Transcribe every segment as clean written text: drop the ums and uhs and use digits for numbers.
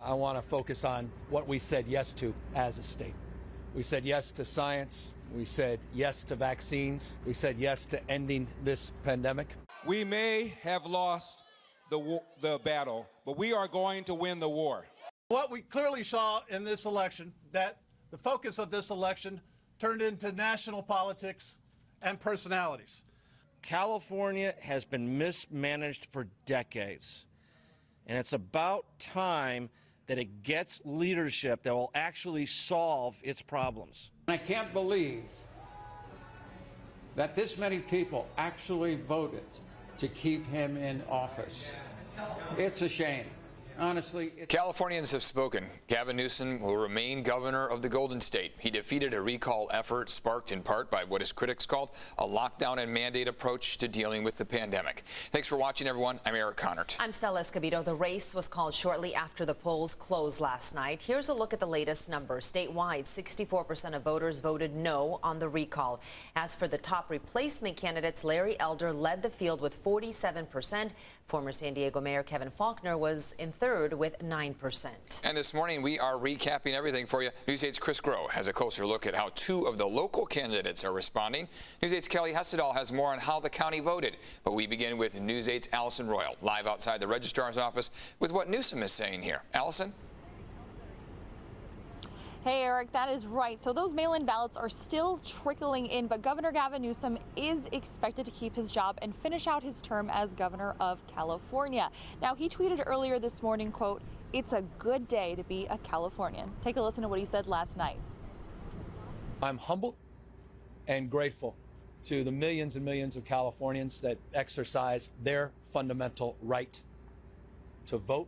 I want to focus on what we said yes to as a state. We said yes to science. We said yes to vaccines. We said yes to ending this pandemic. We may have lost the battle, but we are going to win the war. What we clearly saw in this election, that the focus of this election turned into national politics and personalities. California has been mismanaged for decades, and it's about time that it gets leadership that will actually solve its problems. I can't believe that this many people actually voted to keep him in office. It's a shame. Honestly, Californians have spoken. Gavin Newsom will remain governor of the Golden State. He defeated a recall effort sparked in part by what his critics called a lockdown and mandate approach to dealing with the pandemic. Thanks for watching, everyone. I'm Eric Connert. I'm Stella Escobedo. The race was called shortly after the polls closed last night. Here's a look at the latest numbers. Statewide, 64% of voters voted no on the recall. As for the top replacement candidates, Larry Elder led the field with 47%. Former San Diego Mayor Kevin Faulconer was in third with 9%. And this morning, we are recapping everything for you. News 8's Chris Groh has a closer look at how two of the local candidates are responding. News 8's Kelly Hessedal has more on how the county voted. But we begin with News 8's Allison Royal, live outside the registrar's office with what Newsom is saying here. Allison? Hey, Eric, that is right. So those mail-in ballots are still trickling in, but Governor Gavin Newsom is expected to keep his job and finish out his term as governor of California. Now, he tweeted earlier this morning, quote, "It's a good day to be a Californian." Take a listen to what he said last night. I'm humbled and grateful to the millions and millions of Californians that exercised their fundamental right to vote.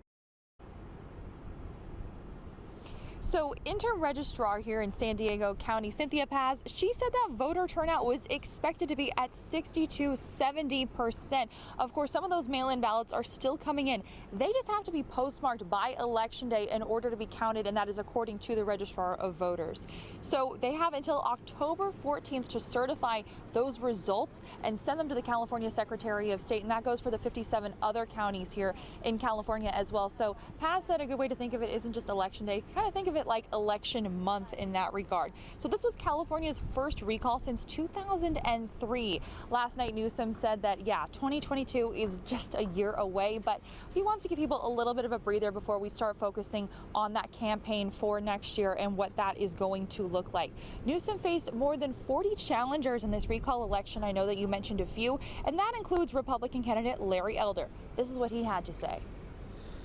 So interim registrar here in San Diego County, Cynthia Paz, she said that voter turnout was expected to be at 60 to 70%. Of course, some of those mail-in ballots are still coming in. They just have to be postmarked by Election Day in order to be counted, and that is according to the registrar of voters. So they have until October 14th to certify those results and send them to the California Secretary of State, and that goes for the 57 other counties here in California as well. So Paz said a good way to think of it isn't just Election Day, kind of think of it like election month in that regard. So this was California's first recall since 2003. Last night, Newsom said that, yeah, 2022 is just a year away, but he wants to give people a little bit of a breather before we start focusing on that campaign for next year and what that is going to look like. Newsom faced more than 40 challengers in this recall election. I know that you mentioned a few, and that includes Republican candidate Larry Elder. This is what he had to say.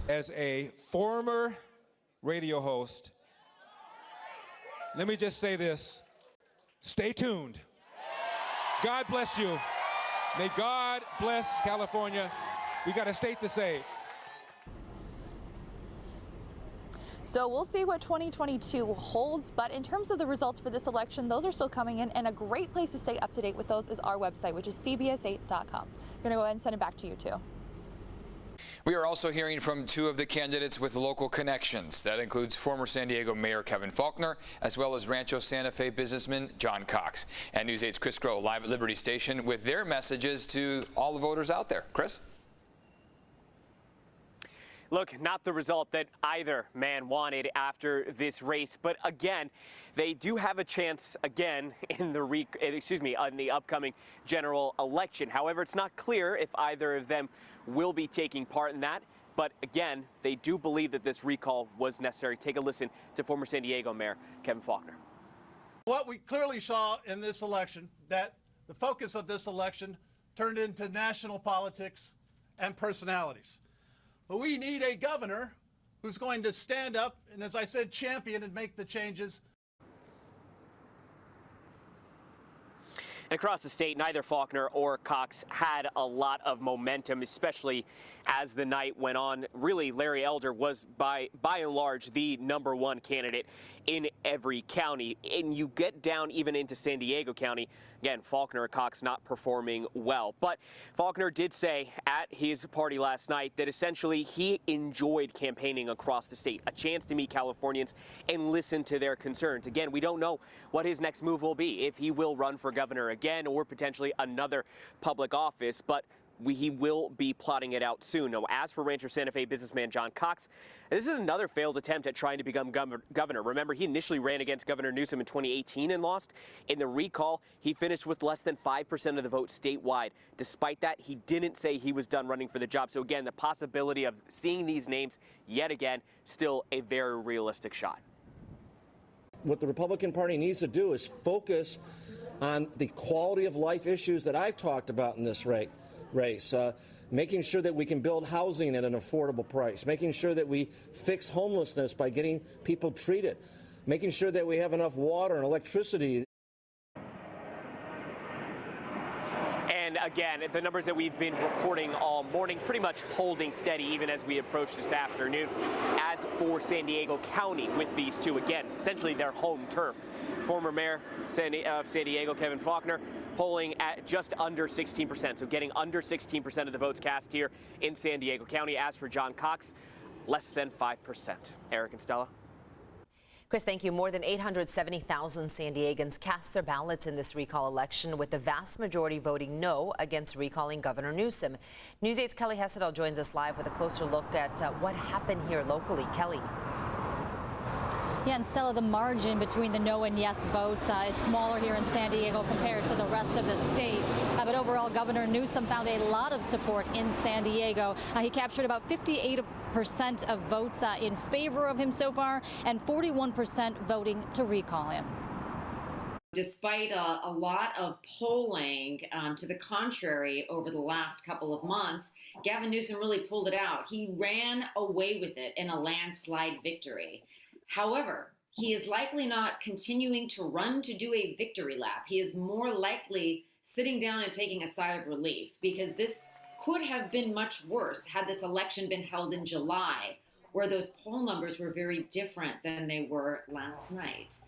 As a former radio host, let me just say this. Stay tuned. God bless you. May God bless California. We got a state to say. So we'll see what 2022 holds, but in terms of the results for this election, those are still coming in, and a great place to stay up to date with those is our website, which is cbs8.com. I'm going to go ahead and send it back to you, too. We are also hearing from two of the candidates with local connections. That includes former San Diego Mayor Kevin Faulconer, as well as Rancho Santa Fe businessman John Cox. And News 8's Chris Groh live at Liberty Station with their messages to all the voters out there. Chris? Look, not the result that either man wanted after this race, but again, they do have a chance again in the upcoming general election. However, it's not clear if either of them will be taking part in that. But again, they do believe that this recall was necessary. Take a listen to former San Diego Mayor Kevin Faulconer. What we clearly saw in this election, that the focus of this election turned into national politics and personalities. But we need a governor who's going to stand up and, as I said, champion and make the changes. And across the state, neither Faulconer or Cox had a lot of momentum, especially as the night went on. Really, Larry Elder was by and large the #1 candidate in every county. And you get down even into San Diego County, again, Faulconer and Cox not performing well. But Faulconer did say at his party last night that essentially he enjoyed campaigning across the state, a chance to meet Californians and listen to their concerns. Again, we don't know what his next move will be, if he will run for governor again or potentially another public office, but he will be plotting it out soon. Now, as for Rancho Santa Fe businessman John Cox, this is another failed attempt at trying to become governor. Remember, he initially ran against Governor Newsom in 2018 and lost. In the recall, he finished with less than 5% of the vote statewide. Despite that, he didn't say he was done running for the job. So again, the possibility of seeing these names yet again, still a very realistic shot. What the Republican Party needs to do is focus on the quality of life issues that I've talked about in this race. Making sure that we can build housing at an affordable price, making sure that we fix homelessness by getting people treated, making sure that we have enough water and electricity. And again, the numbers that we've been reporting all morning pretty much holding steady even as we approach this afternoon. As for San Diego County with these two, again, essentially their home turf. Former mayor of San Diego, Kevin Faulconer, polling at just under 16%, so getting under 16% of the votes cast here in San Diego County. As for John Cox, less than 5%. Eric and Stella. Chris, thank you. More than 870,000 San Diegans cast their ballots in this recall election, with the vast majority voting no against recalling Governor Newsom. News 8's Kelly Hessedal joins us live with a closer look at what happened here locally. Kelly. Yeah, and Stella, the margin between the no and yes votes is smaller here in San Diego compared to the rest of the state. But overall, Governor Newsom found a lot of support in San Diego. He captured about 58% of votes in favor of him so far, and 41% voting to recall him. Despite a lot of polling to the contrary over the last couple of months, Gavin Newsom really pulled it out. He ran away with it in a landslide victory. However, he is likely not continuing to run to do a victory lap. He is more likely sitting down and taking a sigh of relief, because this could have been much worse had this election been held in July, where those poll numbers were very different than they were last night.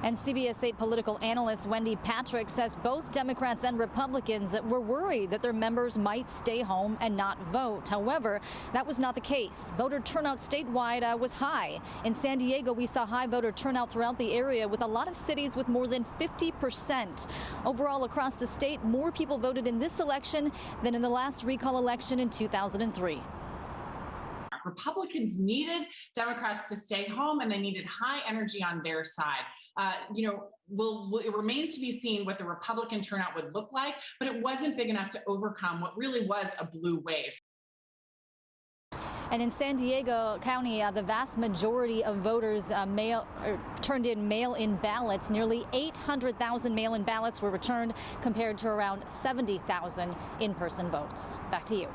And CBS 8 political analyst Wendy Patrick says both Democrats and Republicans were worried that their members might stay home and not vote. However, that was not the case. Voter turnout statewide was high. In San Diego, we saw high voter turnout throughout the area, with a lot of cities with more than 50%. Overall, across the state, more people voted in this election than in the last recall election in 2003. Republicans needed Democrats to stay home, and they needed high energy on their side. It remains to be seen what the Republican turnout would look like, but it wasn't big enough to overcome what really was a blue wave. And in San Diego County, the vast majority of voters turned in mail-in ballots. Nearly 800,000 mail-in ballots were returned, compared to around 70,000 in-person votes. Back to you.